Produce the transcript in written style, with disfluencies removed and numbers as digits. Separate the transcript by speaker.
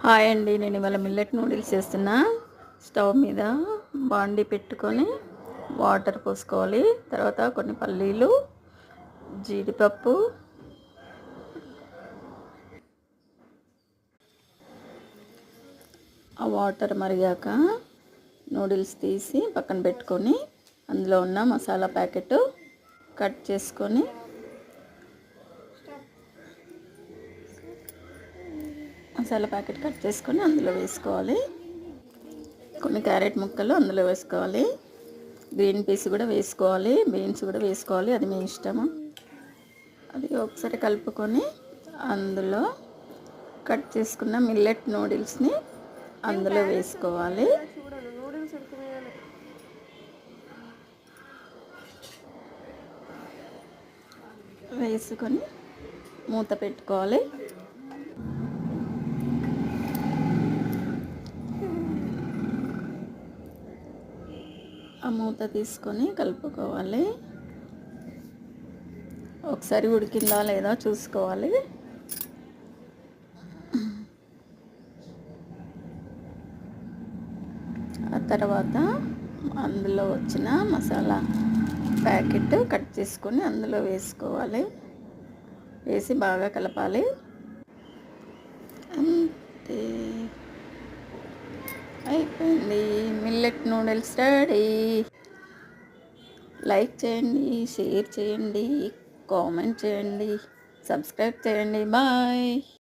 Speaker 1: Hi అండి, నేను ఇవాళ మిల్లెట్ నూడిల్స్ చేస్తున్నా. స్టవ్ మీద బాండి పెట్టుకొని వాటర్ పోసుకోవాలి. తర్వాత కొన్ని పల్లీలు, జీడిపప్పు, ఆ వాటర్ మరిగాక నూడిల్స్ తీసి పక్కన పెట్టుకొని అందులో ఉన్న మసాలా ప్యాకెట్ కట్ చేసుకొని అందులో వేసుకోవాలి. కొన్ని క్యారెట్ ముక్కలు అందులో వేసుకోవాలి. గ్రీన్ పీస్ కూడా వేసుకోవాలి, బీన్స్ కూడా వేసుకోవాలి, అది మీ ఇష్టము. అది ఒకసారి కలుపుకొని అందులో కట్ చేసుకున్న మిల్లెట్ నూడిల్స్ని అందులో వేసుకోవాలి. వేసుకొని మూత పెట్టుకోవాలి. ఆ మూత తీసుకొని కలుపుకోవాలి. ఒకసారి ఉడికిందా లేదా చూసుకోవాలి. ఆ తర్వాత అందులో వచ్చిన మసాలా ప్యాకెట్ కట్ చేసుకొని అందులో వేసుకోవాలి. వేసి బాగా కలపాలి. అంతే, అయిపోయింది. Millet noodles ready. లైక్ చేయండి, షేర్ చేయండి, కామెంట్ చేయండి, సబ్స్క్రైబ్ చేయండి. బాయ్.